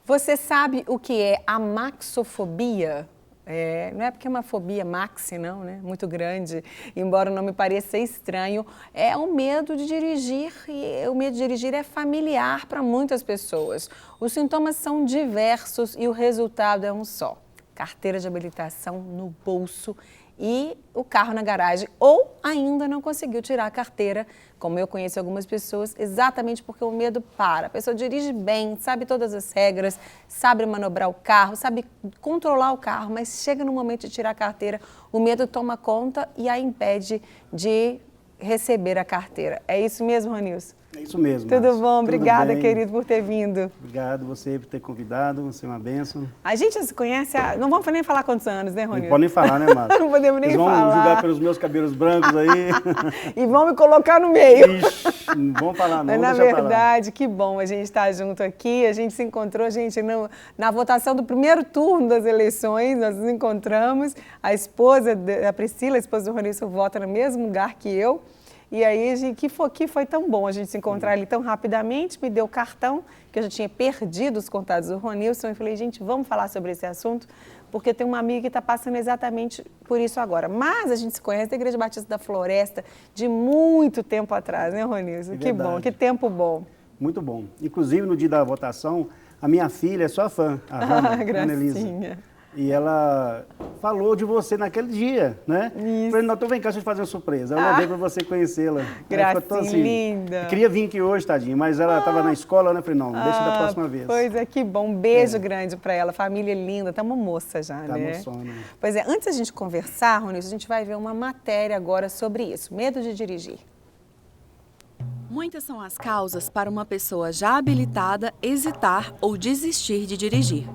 Você sabe o que é a maxofobia? Não é porque é uma fobia maxi, não, né? Muito grande, embora o nome pareça estranho. É o medo de dirigir, e o medo de dirigir é familiar para muitas pessoas. Os sintomas são diversos e o resultado é um só: carteira de habilitação no bolso e o carro na garagem, ou ainda não conseguiu tirar a carteira, como eu conheço algumas pessoas, exatamente porque o medo para. A pessoa dirige bem, sabe todas as regras, sabe manobrar o carro, sabe controlar o carro, mas chega no momento de tirar a carteira, o medo toma conta e a impede de receber a carteira. É isso mesmo, Ronilson? É isso mesmo. Tudo Márcia. bom? Tudo Obrigada, bem. querido, por ter vindo. Obrigado você por ter convidado, você é uma bênção. A gente se conhece não vamos nem falar quantos anos, né, Ronilson? Não pode nem falar, né, Márcia? Não podemos nem Eles vão falar. julgar pelos meus cabelos brancos aí. E vão me colocar no meio. Ixi, não vamos falar não, Mas, na deixa pra lá. verdade, que bom a gente estar junto aqui. A gente se encontrou, gente, na votação do primeiro turno das eleições. Nós nos encontramos. A esposa da Priscila, a esposa do Ronilson, vota no mesmo lugar que eu. E aí, que foi tão bom a gente se encontrar ali tão rapidamente. Me deu o cartão, que eu já tinha perdido os contatos do Ronilson. E falei, gente, vamos falar sobre esse assunto, porque tem uma amiga que está passando exatamente por isso agora. Mas a gente se conhece da Igreja Batista da Floresta de muito tempo atrás, né, Ronilson? É que bom, verdade. que tempo bom. Muito bom. Inclusive, no dia da votação, a minha filha é sua fã, a Ana Elisa. Gracinha. E ela falou de você naquele dia, né? Isso. Falei, não, então vem cá, deixa eu te fazer uma surpresa. Eu levei para você conhecê-la. Gracinha, linda. Queria vir aqui hoje, tadinha, mas ela estava na escola, né? Falei, não, deixa da próxima vez. Pois é, que bom. Um beijo grande para ela. Família linda. Tá uma moça já, Tá né? moçona. Pois é, antes da gente conversar, Ronilson, a gente vai ver uma matéria agora sobre isso. Medo de dirigir. Muitas são as causas para uma pessoa já habilitada hesitar ou desistir de dirigir.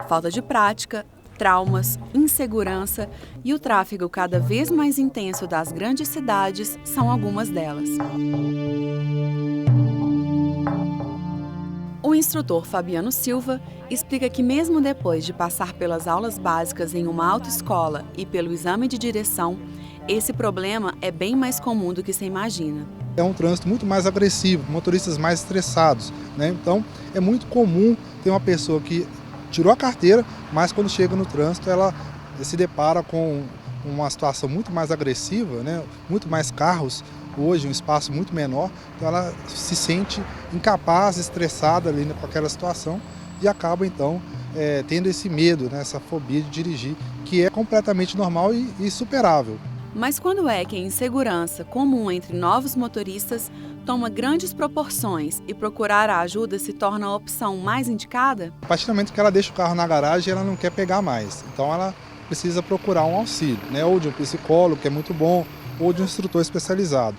Falta de prática, traumas, insegurança e o tráfego cada vez mais intenso das grandes cidades são algumas delas. O instrutor Fabiano Silva explica que mesmo depois de passar pelas aulas básicas em uma autoescola e pelo exame de direção, esse problema é bem mais comum do que se imagina. É um trânsito muito mais agressivo, motoristas mais estressados, né? Então, é muito comum ter uma pessoa que tirou a carteira, mas quando chega no trânsito ela se depara com uma situação muito mais agressiva, né? Muito mais carros, hoje um espaço muito menor, então ela se sente incapaz, estressada ali com aquela situação e acaba então tendo esse medo, né? Essa fobia de dirigir, que é completamente normal e superável. Mas quando é que a insegurança comum entre novos motoristas toma grandes proporções e procurar a ajuda se torna a opção mais indicada? A partir do momento que ela deixa o carro na garagem, ela não quer pegar mais. Então ela precisa procurar um auxílio, né? Ou de um psicólogo, que é muito bom, ou de um instrutor especializado.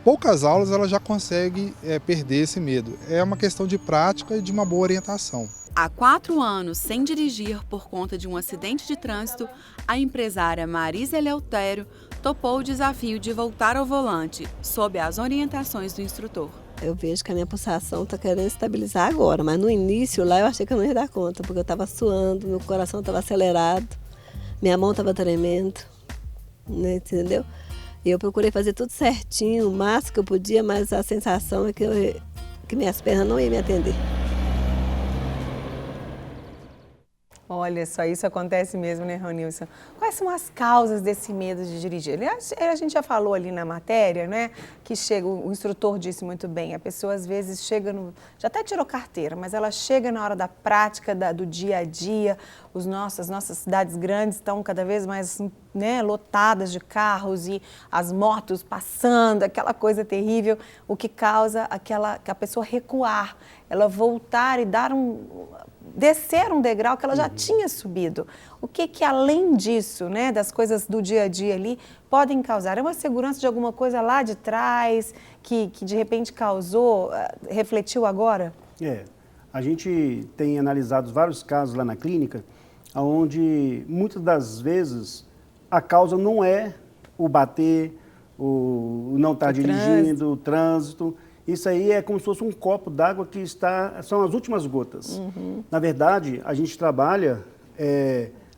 Poucas aulas ela já consegue perder esse medo. É uma questão de prática e de uma boa orientação. Há 4 anos sem dirigir por conta de um acidente de trânsito, a empresária Marisa Eleutério topou o desafio de voltar ao volante, sob as orientações do instrutor. Eu vejo que a minha pulsação está querendo estabilizar agora, mas no início lá eu achei que eu não ia dar conta, porque eu estava suando, meu coração estava acelerado, minha mão estava tremendo, né, entendeu? E eu procurei fazer tudo certinho, o máximo que eu podia, mas a sensação é que minhas pernas não iam me atender. Olha só, isso acontece mesmo, né, Ronilson? Quais são as causas desse medo de dirigir? Aliás, a gente já falou ali na matéria, né, que o instrutor disse muito bem, a pessoa às vezes chega já até tirou carteira, mas ela chega na hora da prática, do dia a dia, as nossas cidades grandes estão cada vez mais, né, lotadas de carros e as motos passando, aquela coisa terrível, o que causa a pessoa recuar, ela voltar e descer um degrau que ela já tinha subido. O que além disso, né, das coisas do dia a dia ali, podem causar? É uma segurança de alguma coisa lá de trás que de repente causou, refletiu agora? A gente tem analisado vários casos lá na clínica, onde muitas das vezes a causa não é o bater, o não estar dirigindo, o trânsito. Isso aí é como se fosse um copo d'água que são as últimas gotas. Na verdade, a gente trabalha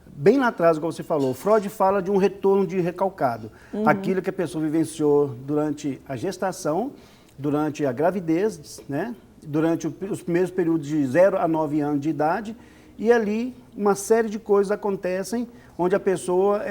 bem lá atrás, como você falou. Freud fala de um retorno de recalcado. Aquilo que a pessoa vivenciou durante a gestação, durante a gravidez, né? durante os primeiros períodos de 0 a 9 anos de idade, e ali uma série de coisas acontecem onde a pessoa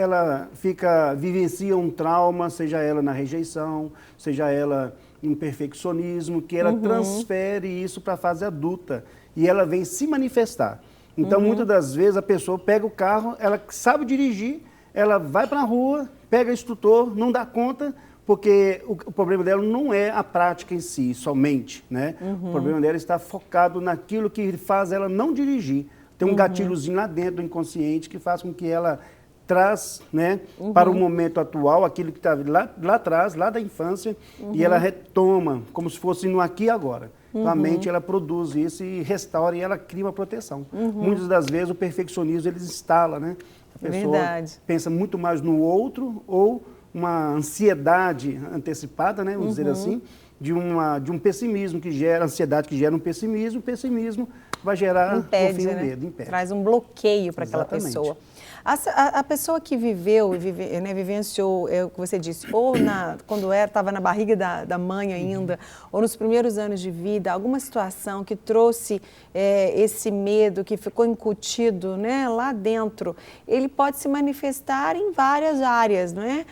vivencia um trauma, seja ela na rejeição, seja ela em perfeccionismo, que ela transfere isso para a fase adulta e ela vem se manifestar. Então, muitas das vezes, a pessoa pega o carro, ela sabe dirigir, ela vai para a rua, pega o instrutor, não dá conta, porque o problema dela não é a prática em si, somente, né? O problema dela está focado naquilo que faz ela não dirigir. Tem um gatilhozinho lá dentro do inconsciente que faz com que ela traz, né, para o momento atual, aquilo que está lá atrás, lá da infância, e ela retoma, como se fosse no aqui e agora. Então, a mente, ela produz isso e restaura e ela cria uma proteção. Muitas das vezes, o perfeccionismo, ele instala, né? A pessoa pensa muito mais no outro ou uma ansiedade antecipada, né, vamos dizer assim, de um pessimismo que gera, ansiedade que gera um pessimismo, o pessimismo vai gerar, impede, no fim, né? medo, impede. Traz um bloqueio para aquela pessoa. A pessoa que viveu e vivenciou, é o que você disse, ou quando estava na barriga da mãe ainda, ou nos primeiros anos de vida, alguma situação que trouxe esse medo, que ficou incutido, né, lá dentro, ele pode se manifestar em várias áreas, não é?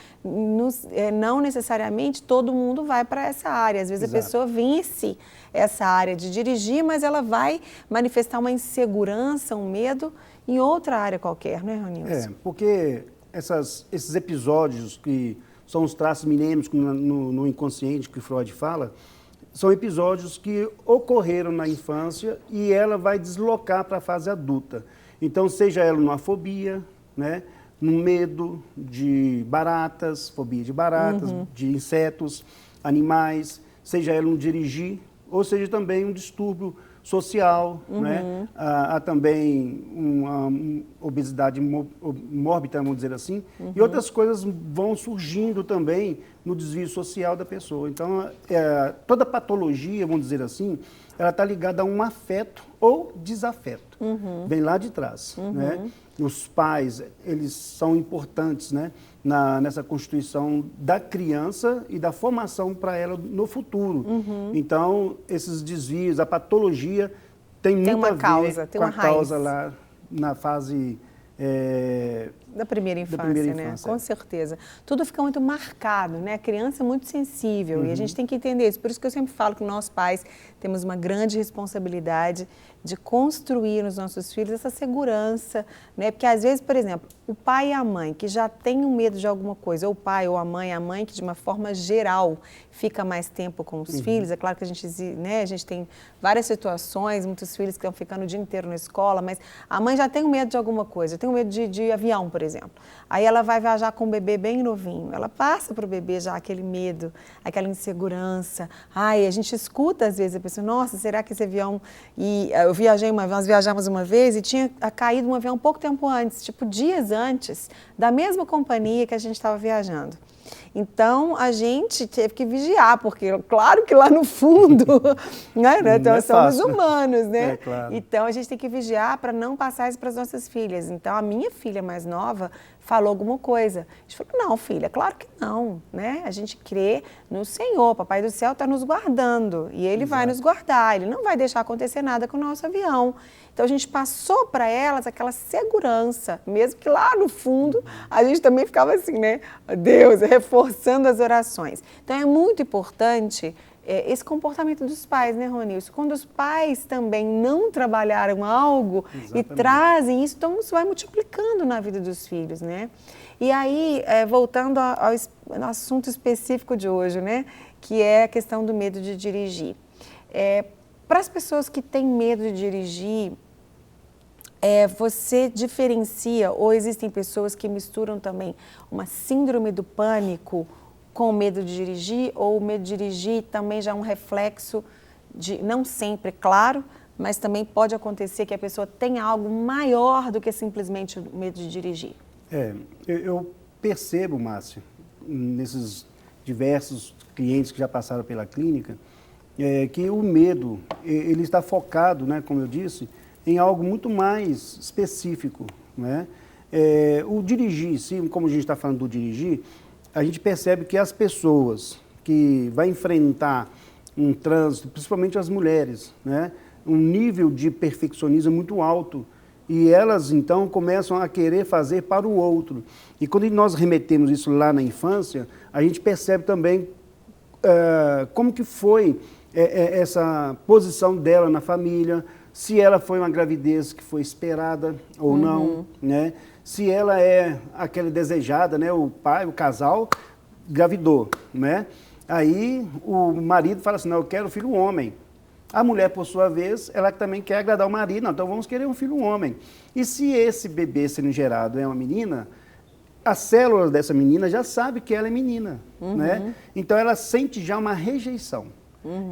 Não necessariamente todo mundo vai para essa área. Às vezes a pessoa vence essa área de dirigir, mas ela vai manifestar uma insegurança, um medo em outra área qualquer, não é, Ronilson? Porque esses episódios que são os traços minêmicos no inconsciente que Freud fala, são episódios que ocorreram na infância e ela vai deslocar para a fase adulta. Então, seja ela numa fobia, né, num medo de baratas, fobia de baratas, de insetos, animais, seja ela no dirigir, ou seja também um distúrbio social, né? Há também uma obesidade mórbida, vamos dizer assim, e outras coisas vão surgindo também no desvio social da pessoa. Então, toda patologia, vamos dizer assim, ela está ligada a um afeto ou desafeto, vem lá de trás, né? Os pais, eles são importantes, né, nessa constituição da criança e da formação para ela no futuro. Então, esses desvios, a patologia tem muito a ver com a causa lá na fase da primeira infância, né? Com certeza. Tudo fica muito marcado, né? A criança é muito sensível e a gente tem que entender isso. Por isso que eu sempre falo que nós pais temos uma grande responsabilidade de construir nos nossos filhos essa segurança, né? Porque às vezes, por exemplo, o pai e a mãe que já têm um medo de alguma coisa, ou o pai ou a mãe que de uma forma geral fica mais tempo com os filhos. É claro que a gente tem várias situações, muitos filhos que estão ficando o dia inteiro na escola, mas a mãe já tem um medo de alguma coisa, tem um medo de avião, por exemplo. Aí ela vai viajar com o bebê bem novinho, ela passa para o bebê já aquele medo, aquela insegurança. Ai, a gente escuta às vezes a pessoa, nossa, será que esse avião... E nós viajamos uma vez e tinha caído um avião pouco tempo antes, tipo dias antes, da mesma companhia que a gente estava viajando. Então, a gente teve que vigiar, porque claro que lá no fundo, né, nós somos humanos, né? É, claro. Então, a gente tem que vigiar para não passar isso para as nossas filhas. Então, a minha filha mais nova falou alguma coisa. A gente falou, não, filha, claro que não, né? A gente crê no Senhor, Papai do Céu está nos guardando e Ele vai nos guardar, Ele não vai deixar acontecer nada com o nosso avião. Então, a gente passou para elas aquela segurança, mesmo que lá no fundo a gente também ficava assim, né? Deus, reforçando as orações. Então, é muito importante esse comportamento dos pais, né, Ronilson? Quando os pais também não trabalharam algo e trazem isso, então isso vai multiplicando na vida dos filhos, né? E aí, voltando ao assunto específico de hoje, né? Que é a questão do medo de dirigir. Para as pessoas que têm medo de dirigir, você diferencia, ou existem pessoas que misturam também uma síndrome do pânico com o medo de dirigir, ou o medo de dirigir também já é um reflexo de, não sempre, claro, mas também pode acontecer que a pessoa tenha algo maior do que simplesmente o medo de dirigir? Eu percebo, Márcia, nesses diversos clientes que já passaram pela clínica, que o medo, ele está focado, né, como eu disse, em algo muito mais específico, né? O dirigir, sim, como a gente está falando do dirigir, a gente percebe que as pessoas que vão enfrentar um trânsito, principalmente as mulheres, né? Um nível de perfeccionismo muito alto. E elas, então, começam a querer fazer para o outro. E quando nós remetemos isso lá na infância, a gente percebe também como que foi essa posição dela na família, se ela foi uma gravidez que foi esperada ou não, né? Se ela é aquela desejada, né? O pai, o casal, engravidou, né? Aí o marido fala assim, não, eu quero um filho homem. A mulher, por sua vez, ela também quer agradar o marido, não, então vamos querer um filho homem. E se esse bebê sendo gerado é uma menina, as células dessa menina já sabem que ela é menina, né? Então ela sente já uma rejeição.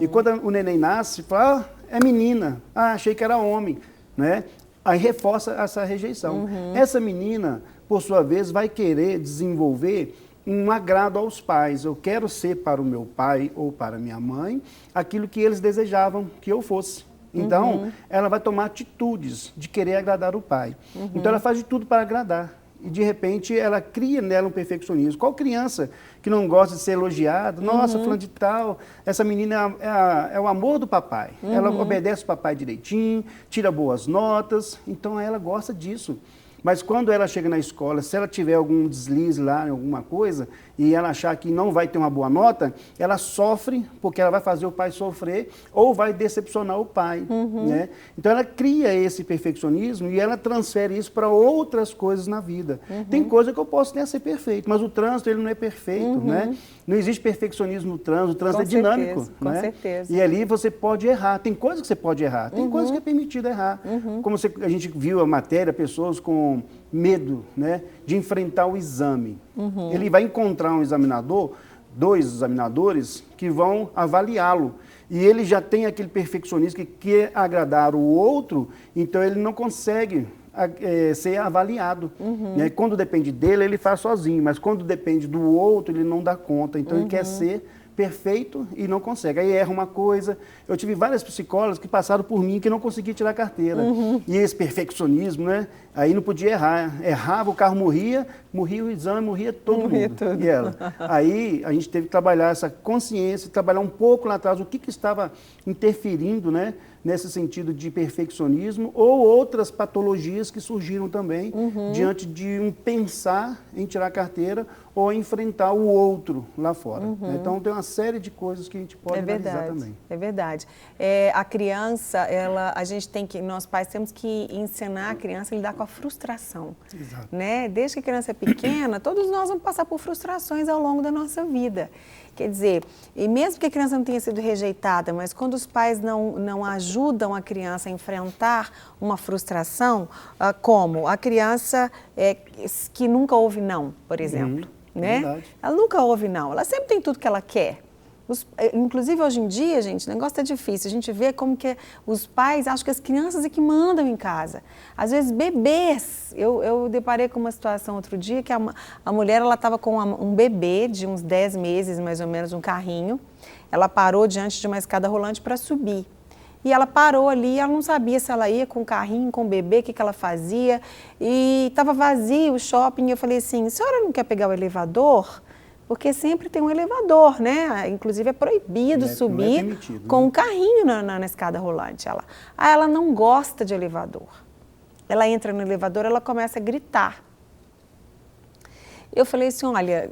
E quando o neném nasce, fala, é menina, achei que era homem, né? Aí reforça essa rejeição. Essa menina, por sua vez, vai querer desenvolver um agrado aos pais. Eu quero ser para o meu pai ou para a minha mãe aquilo que eles desejavam que eu fosse. Então, ela vai tomar atitudes de querer agradar o pai. Então, ela faz de tudo para agradar. E, de repente, ela cria nela um perfeccionismo. Qual criança que não gosta de ser elogiada? Nossa, fulano de tal, essa menina é o amor do papai. Ela obedece o papai direitinho, tira boas notas. Então, ela gosta disso. Mas quando ela chega na escola, se ela tiver algum deslize lá, alguma coisa, e ela achar que não vai ter uma boa nota, ela sofre, porque ela vai fazer o pai sofrer, ou vai decepcionar o pai, né? Então ela cria esse perfeccionismo e ela transfere isso para outras coisas na vida. Tem coisa que eu posso nem ser perfeito, mas o trânsito ele não é perfeito, né? Não existe perfeccionismo no trânsito, o trânsito é dinâmico, com né? certeza. E ali você pode errar, tem coisas que você pode errar, tem coisas que é permitido errar. Como a gente viu a matéria, pessoas com medo, né, de enfrentar o exame. Ele vai encontrar um examinador, 2 examinadores, que vão avaliá-lo. E ele já tem aquele perfeccionista que quer agradar o outro, então ele não consegue ser avaliado. Né? Quando depende dele, ele faz sozinho, mas quando depende do outro, ele não dá conta. Então ele quer ser perfeito e não consegue. Aí erra uma coisa. Eu tive várias psicólogas que passaram por mim que não conseguiam tirar a carteira. E esse perfeccionismo, né? Aí não podia errar. Errava, o carro morria o exame, morria todo mundo. Tudo. E ela. Aí a gente teve que trabalhar essa consciência, trabalhar um pouco lá atrás o que estava interferindo, né? Nesse sentido de perfeccionismo ou outras patologias que surgiram também diante de um pensar em tirar a carteira ou enfrentar o outro lá fora. Então tem uma série de coisas que a gente pode analisar também. É verdade. A criança, nós pais temos que ensinar a criança a lidar com a frustração. Exato. Né? Desde que a criança é pequena, todos nós vamos passar por frustrações ao longo da nossa vida. Quer dizer, e mesmo que a criança não tenha sido rejeitada, mas quando os pais não ajudam a criança a enfrentar uma frustração, como a criança que nunca ouve não, por exemplo, né? Verdade. Ela nunca ouve não, ela sempre tem tudo que ela quer. Inclusive hoje em dia, gente, o negócio é difícil. A gente vê como que os pais acham que as crianças é que mandam em casa. Às vezes bebês. Eu deparei com uma situação outro dia que a mulher estava com um bebê de uns 10 meses, mais ou menos, um carrinho. Ela parou diante de uma escada rolante para subir. E ela parou ali, ela não sabia se ela ia com o carrinho, com o bebê, o que ela fazia. E estava vazio o shopping. Eu falei assim, a senhora não quer pegar o elevador? Porque sempre tem um elevador, né? Inclusive é proibido subir permitido, com um carrinho na escada rolante. Ela não gosta de elevador. Ela entra no elevador, ela começa a gritar. Eu falei assim, olha,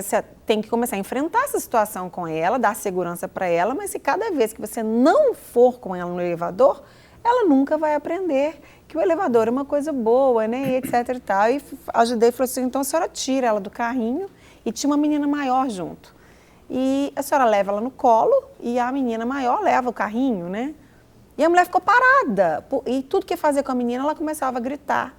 você tem que começar a enfrentar essa situação com ela, dar segurança para ela, mas se cada vez que você não for com ela no elevador, ela nunca vai aprender que o elevador é uma coisa boa, né, e etc e tal. E ajudei e falei assim, então a senhora tira ela do carrinho e tinha uma menina maior junto. E a senhora leva ela no colo e a menina maior leva o carrinho, né? E a mulher ficou parada. E tudo que ia fazer com a menina, ela começava a gritar.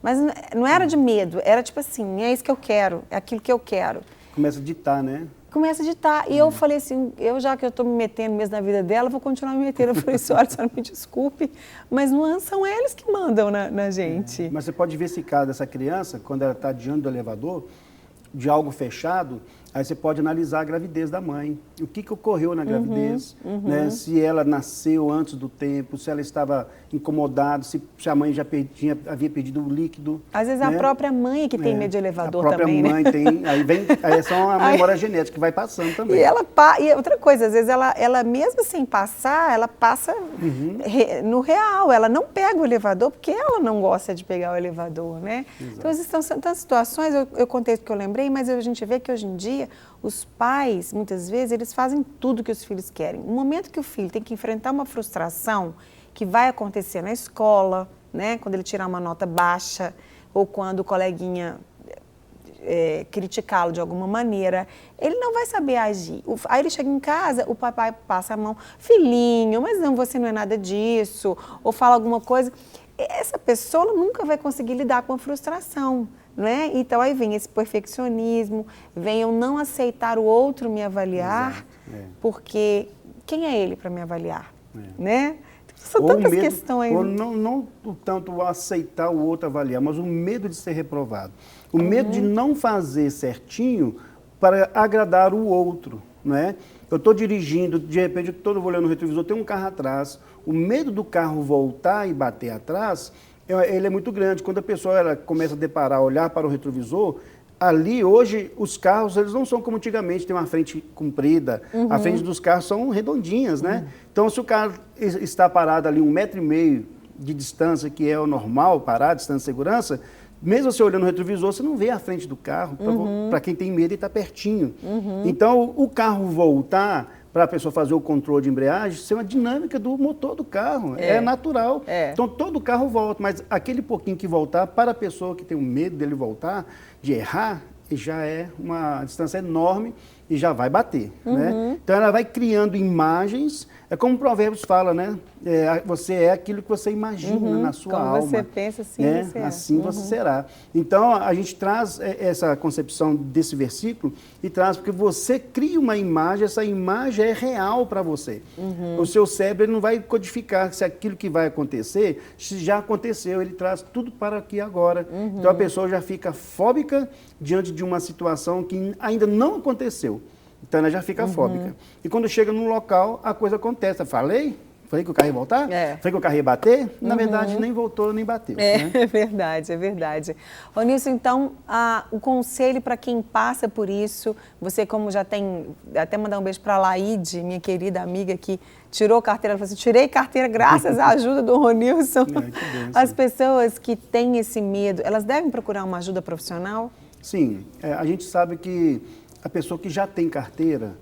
Mas não era de medo, era tipo assim, é isso que eu quero, é aquilo que eu quero. Começa a ditar, né? Começa a ditar. E eu falei assim, já que eu estou me metendo mesmo na vida dela, vou continuar me metendo. Eu falei assim, olha, senhora, me desculpe, mas não são eles que mandam na gente. Mas você pode verificar dessa criança, quando ela está diante do elevador, de algo fechado, Aí você pode analisar a gravidez da mãe, o que ocorreu na gravidez, né? Se ela nasceu antes do tempo, se ela estava incomodada, se a mãe já havia perdido o líquido. Às vezes né? a própria mãe que tem medo de elevador também, também, a própria mãe tem, aí é só uma memória genética que vai passando também. E outra coisa, às vezes ela mesmo sem passar, ela passa no real, ela não pega o elevador porque ela não gosta de pegar o elevador, né? Exato. Então, existem tantas situações, eu contei porque eu lembrei, mas a gente vê que hoje em dia os pais, muitas vezes, eles fazem tudo que os filhos querem. No momento que o filho tem que enfrentar uma frustração que vai acontecer na escola, né, quando ele tirar uma nota baixa, ou quando o coleguinha criticá-lo de alguma maneira, ele não vai saber agir. Aí ele chega em casa, o papai passa a mão, filhinho, mas não, você não é nada disso, ou fala alguma coisa. Essa pessoa nunca vai conseguir lidar com a frustração. Né? Então aí vem esse perfeccionismo, vem eu não aceitar o outro me avaliar, porque quem é ele para me avaliar? Né? São tantas questões. Ou não tanto aceitar o outro avaliar, mas o medo de ser reprovado. O medo de não fazer certinho para agradar o outro. Né? Eu estou dirigindo, de repente eu estou olhando no retrovisor, tem um carro atrás, o medo do carro voltar e bater atrás, ele é muito grande. Quando a pessoa começa a deparar, olhar para o retrovisor, ali hoje os carros eles não são como antigamente, tem uma frente comprida, a frente dos carros são redondinhas, né? Então se o carro está parado ali 1,5 m de distância, que é o normal, parar, distância de segurança, mesmo você olhando no retrovisor, você não vê a frente do carro, para quem tem medo ele está pertinho. Então o carro voltar, para a pessoa fazer o controle de embreagem, isso é uma dinâmica do motor do carro, é natural. Então todo o carro volta, mas aquele pouquinho que voltar, para a pessoa que tem o medo dele voltar, de errar, já é uma distância enorme e já vai bater. Né? Então ela vai criando imagens, é como o Provérbios fala, né? Você é aquilo que você imagina na sua alma. Como você pensa, assim você é. Assim você será. Então a gente traz essa concepção desse versículo e traz porque você cria uma imagem, essa imagem é real para você. O seu cérebro ele não vai codificar se aquilo que vai acontecer, se já aconteceu, ele traz tudo para aqui e agora. Então a pessoa já fica fóbica diante de uma situação que ainda não aconteceu. Então ela já fica fóbica. E quando chega num local, a coisa acontece. Falei que o carro ia voltar? Falei que o carro ia bater? Na verdade, nem voltou, nem bateu. Né? É verdade, é verdade. Ô Nilson, então, o conselho para quem passa por isso, você como já tem, até mandar um beijo para a Laide, minha querida amiga que tirou carteira, ela falou assim, tirei carteira graças à ajuda do Ronilson. As pessoas que têm esse medo, elas devem procurar uma ajuda profissional? Sim, a gente sabe que a pessoa que já tem carteira,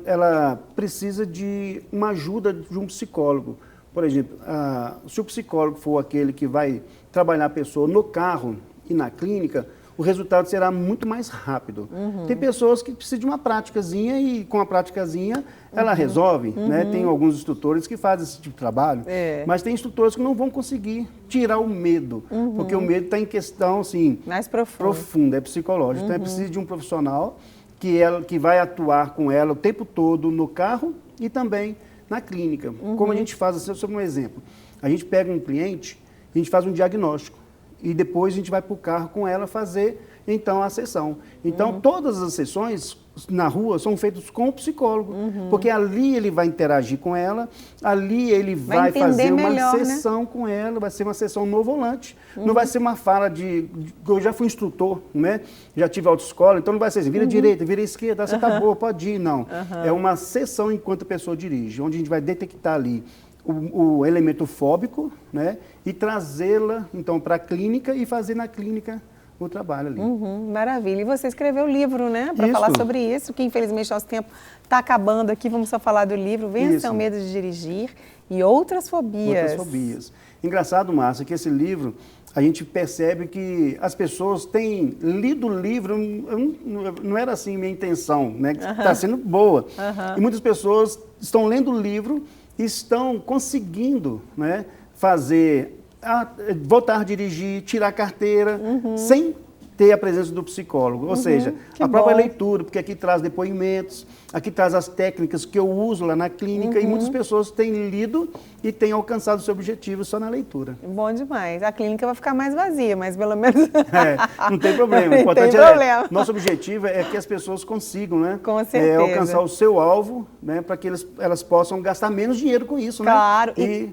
ela precisa de uma ajuda de um psicólogo. Por exemplo, se o psicólogo for aquele que vai trabalhar a pessoa no carro e na clínica, o resultado será muito mais rápido. Tem pessoas que precisam de uma práticazinha e com a práticazinha ela resolve. Né? Tem alguns instrutores que fazem esse tipo de trabalho, mas tem instrutores que não vão conseguir tirar o medo, porque o medo está em questão assim, mais profunda, é psicológico. Então é preciso de um profissional que vai atuar com ela o tempo todo no carro e também na clínica. Como a gente faz, assim, sobre um exemplo, a gente pega um cliente, a gente faz um diagnóstico e depois a gente vai para o carro com ela fazer, então, a sessão. Então, todas as sessões na rua são feitas com o psicólogo, porque ali ele vai interagir com ela, ali ele vai fazer uma sessão com ela, vai ser uma sessão no volante, não vai ser uma fala eu já fui instrutor, né? Já tive autoescola, então não vai ser assim, vira direita, vira esquerda, você tá boa, pode ir, não. É uma sessão enquanto a pessoa dirige, onde a gente vai detectar ali o elemento fóbico, né? E trazê-la, então, para a clínica e fazer na clínica o trabalho ali. Maravilha. E você escreveu o livro, né? Para falar sobre isso, que infelizmente nosso tempo está acabando aqui. Vamos só falar do livro, Vença o Medo de Dirigir e Outras Fobias. Outras fobias. Engraçado, Márcia, que esse livro, a gente percebe que as pessoas têm lido o livro, não era assim minha intenção, né? Está sendo boa. E muitas pessoas estão lendo o livro e estão conseguindo, né, voltar a dirigir, tirar a carteira, sem ter a presença do psicólogo, ou seja, que a própria bom. leitura, porque aqui traz depoimentos, aqui traz as técnicas que eu uso lá na clínica e muitas pessoas têm lido e têm alcançado o seu objetivo só na leitura. Bom demais. A clínica vai ficar mais vazia, mas pelo menos... Não tem problema, o Não importante tem problema. nosso objetivo é que as pessoas consigam, né? Com certeza. Alcançar o seu alvo, né? Para que elas possam gastar menos dinheiro com isso, Claro. né?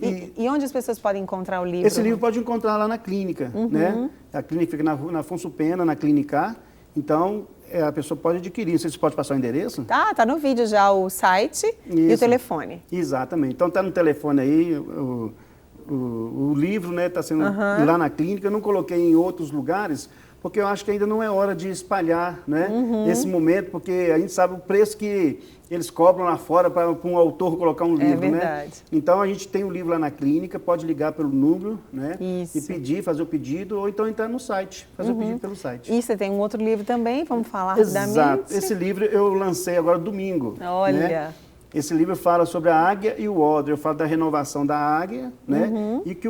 E onde as pessoas podem encontrar o livro? Esse livro pode encontrar lá na clínica, né? A clínica fica na Afonso Pena, na Clinicar. Então, a pessoa pode adquirir. Você pode passar o endereço? Tá no vídeo já o site e o Isso. telefone. Exatamente. Então, está no telefone aí, o livro, né? Está sendo lá na clínica. Eu não coloquei em outros lugares, porque eu acho que ainda não é hora de espalhar, né? Esse momento, porque a gente sabe o preço que eles cobram lá fora para um autor colocar um livro, né? verdade. Então, a gente tem o livro lá na clínica, pode ligar pelo número, né? Isso. E pedir, fazer o pedido, ou então entrar no site, fazer o pedido pelo site. E você tem um outro livro também, vamos falar rapidamente? Exato. Esse livro eu lancei agora domingo. Olha. Né? Esse livro fala sobre a águia e o odre. Eu falo da renovação da águia, né? E que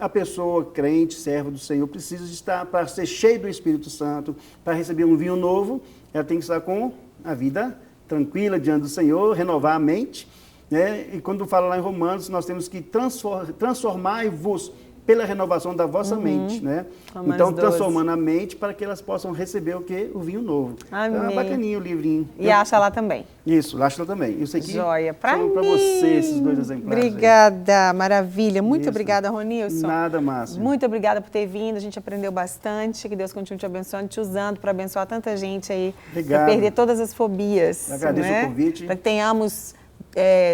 a pessoa crente, serva do Senhor, precisa de estar, para ser cheio do Espírito Santo, para receber um vinho novo, ela tem que estar com a vida tranquila diante do Senhor, renovar a mente, né? E quando fala lá em Romanos, nós temos que transformar-vos pela renovação da vossa mente, né? Romanos Então, 12. transformando a mente para que elas possam receber o quê? O vinho novo. Amém. Então, é bacaninho o livrinho. E acha lá também. Isso, acha também. Isso aqui Joia. Pra são para mim. você, esses 2 exemplares. aí. Obrigada, maravilha. Muito Isso. obrigada, Ronilson. Nada, Márcio. Muito obrigada por ter vindo, a gente aprendeu bastante, que Deus continue te abençoando, te usando para abençoar tanta gente aí, para Obrigado. perder todas as fobias. Eu agradeço né? o convite. Para que tenhamos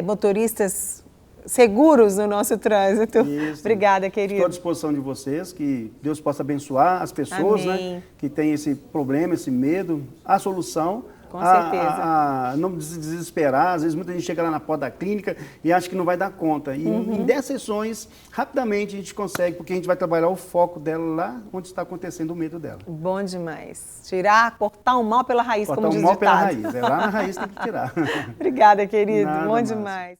motoristas seguros no nosso trânsito. Isso. Obrigada, Estou à querido. disposição de vocês, que Deus possa abençoar as pessoas, Amém. né, que têm esse problema, esse medo, a solução. Com certeza. A não desesperar, às vezes muita gente chega lá na porta da clínica e acha que não vai dar conta. E em 10 sessões, rapidamente a gente consegue, porque a gente vai trabalhar o foco dela lá onde está acontecendo o medo dela. Bom demais. Tirar, cortar o mal pela raiz, Cortar como o diz o mal pela ditado. raiz, é lá na raiz tem que tirar. Obrigada, querido. Nada, Bom Márcia. demais.